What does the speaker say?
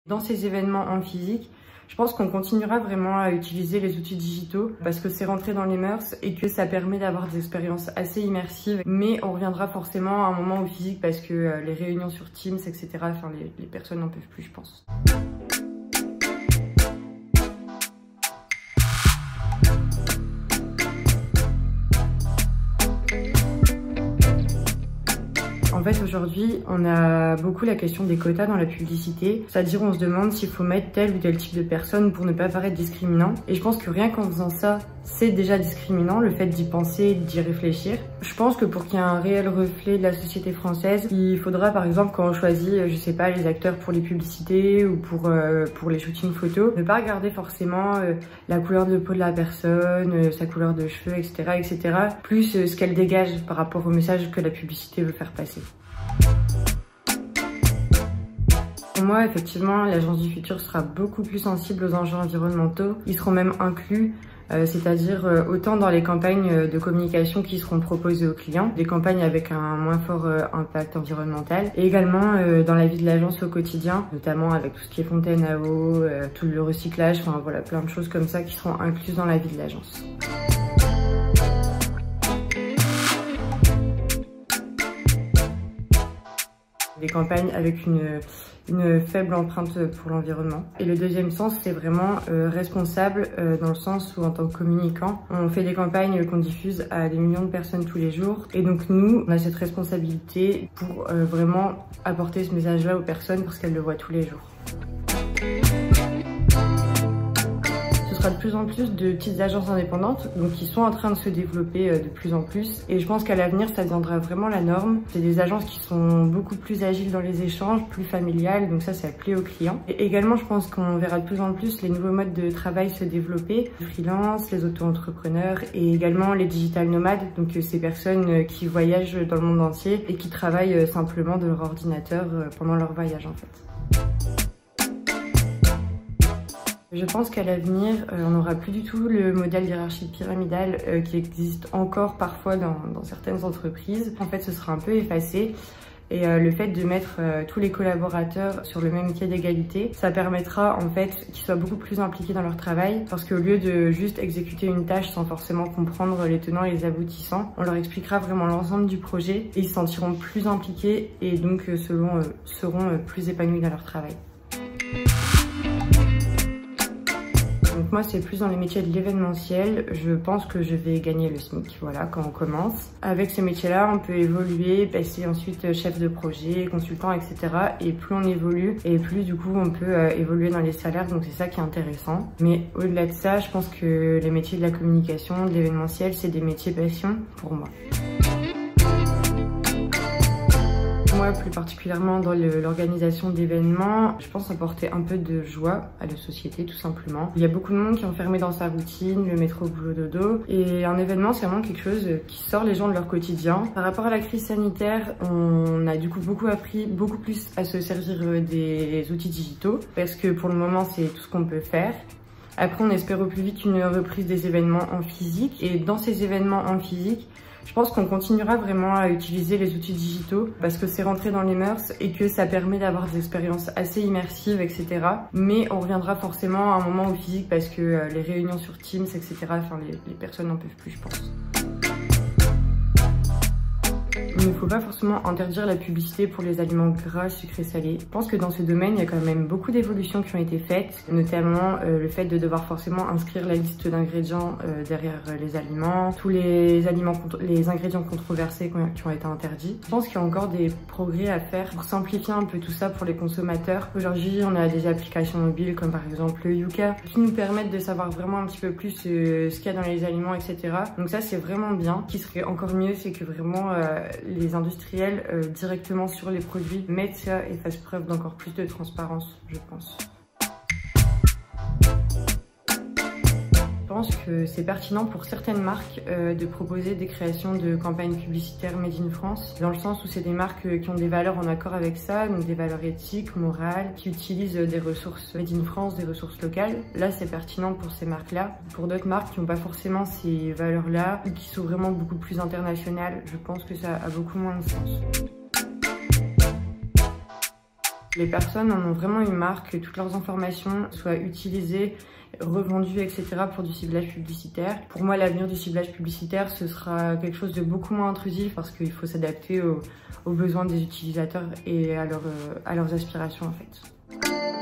Dans ces événements en physique, je pense qu'on continuera vraiment à utiliser les outils digitaux parce que c'est rentré dans les mœurs et que ça permet d'avoir des expériences assez immersives. Mais on reviendra forcément à un moment au physique parce que les réunions sur Teams, etc., enfin, les personnes n'en peuvent plus, je pense. En fait, aujourd'hui, on a beaucoup la question des quotas dans la publicité. C'est-à-dire, on se demande s'il faut mettre tel ou tel type de personne pour ne pas paraître discriminant. Et je pense que rien qu'en faisant ça, c'est déjà discriminant, le fait d'y penser, d'y réfléchir. Je pense que pour qu'il y ait un réel reflet de la société française, il faudra, par exemple, quand on choisit, je sais pas, les acteurs pour les publicités ou pour les shootings photos, ne pas regarder forcément la couleur de peau de la personne, sa couleur de cheveux, etc., etc., plus ce qu'elle dégage par rapport au message que la publicité veut faire passer. Pour moi, effectivement, l'Agence du futur sera beaucoup plus sensible aux enjeux environnementaux. Ils seront même inclus, c'est-à-dire autant dans les campagnes de communication qui seront proposées aux clients, des campagnes avec un moins fort impact environnemental, et également dans la vie de l'agence au quotidien, notamment avec tout ce qui est fontaine à eau, tout le recyclage, enfin voilà, plein de choses comme ça qui seront incluses dans la vie de l'agence. Des campagnes avec une faible empreinte pour l'environnement. Et le deuxième sens, c'est vraiment responsable dans le sens où en tant que communicant, on fait des campagnes qu'on diffuse à des millions de personnes tous les jours. Et donc nous, on a cette responsabilité pour vraiment apporter ce message-là aux personnes parce qu'elles le voient tous les jours. De plus en plus de petites agences indépendantes donc qui sont en train de se développer de plus en plus et je pense qu'à l'avenir ça deviendra vraiment la norme. C'est des agences qui sont beaucoup plus agiles dans les échanges, plus familiales, donc ça plaît aux clients. Et également je pense qu'on verra de plus en plus les nouveaux modes de travail se développer, les freelance, les auto-entrepreneurs et également les digital nomades, donc ces personnes qui voyagent dans le monde entier et qui travaillent simplement de leur ordinateur pendant leur voyage en fait. Je pense qu'à l'avenir, on n'aura plus du tout le modèle hiérarchique pyramidal qui existe encore parfois dans certaines entreprises. En fait, ce sera un peu effacé. Et le fait de mettre tous les collaborateurs sur le même pied d'égalité, ça permettra en fait qu'ils soient beaucoup plus impliqués dans leur travail parce qu'au lieu de juste exécuter une tâche sans forcément comprendre les tenants et les aboutissants, on leur expliquera vraiment l'ensemble du projet et ils se sentiront plus impliqués et donc seront plus épanouis dans leur travail. Donc moi c'est plus dans les métiers de l'événementiel, je pense que je vais gagner le SMIC, voilà, quand on commence. Avec ce métier-là, on peut évoluer, passer ensuite chef de projet, consultant, etc. Et plus on évolue, et plus du coup on peut évoluer dans les salaires, donc c'est ça qui est intéressant. Mais au-delà de ça, je pense que les métiers de la communication, de l'événementiel, c'est des métiers passion pour moi. Moi, plus particulièrement dans l'organisation d'événements, je pense apporter un peu de joie à la société, tout simplement. Il y a beaucoup de monde qui est enfermé dans sa routine, le métro, boulot, dodo. Et un événement, c'est vraiment quelque chose qui sort les gens de leur quotidien. Par rapport à la crise sanitaire, on a du coup beaucoup appris, beaucoup plus à se servir des outils digitaux, parce que pour le moment, c'est tout ce qu'on peut faire. Après, on espère au plus vite une reprise des événements en physique. Et dans ces événements en physique, je pense qu'on continuera vraiment à utiliser les outils digitaux parce que c'est rentré dans les mœurs et que ça permet d'avoir des expériences assez immersives, etc. Mais on reviendra forcément à un moment au physique parce que les réunions sur Teams, etc., enfin, les personnes n'en peuvent plus, je pense. Il ne faut pas forcément interdire la publicité pour les aliments gras, sucrés, salés. Je pense que dans ce domaine, il y a quand même beaucoup d'évolutions qui ont été faites, notamment le fait de devoir forcément inscrire la liste d'ingrédients derrière les aliments, tous les ingrédients controversés qui ont été interdits. Je pense qu'il y a encore des progrès à faire pour simplifier un peu tout ça pour les consommateurs. Aujourd'hui, on a des applications mobiles comme par exemple le Yuka qui nous permettent de savoir vraiment un petit peu plus ce qu'il y a dans les aliments, etc. Donc ça, c'est vraiment bien. Ce qui serait encore mieux, c'est que vraiment les industriels directement sur les produits mettent ça et fassent preuve d'encore plus de transparence, je pense. Je pense que c'est pertinent pour certaines marques de proposer des créations de campagnes publicitaires Made in France, dans le sens où c'est des marques qui ont des valeurs en accord avec ça, donc des valeurs éthiques, morales, qui utilisent des ressources Made in France, des ressources locales. Là, c'est pertinent pour ces marques-là. Pour d'autres marques qui n'ont pas forcément ces valeurs-là, ou qui sont vraiment beaucoup plus internationales, je pense que ça a beaucoup moins de sens. Les personnes en ont vraiment eu marre que toutes leurs informations soient utilisées, revendues, etc. pour du ciblage publicitaire. Pour moi, l'avenir du ciblage publicitaire, ce sera quelque chose de beaucoup moins intrusif parce qu'il faut s'adapter aux besoins des utilisateurs et à leurs aspirations en fait.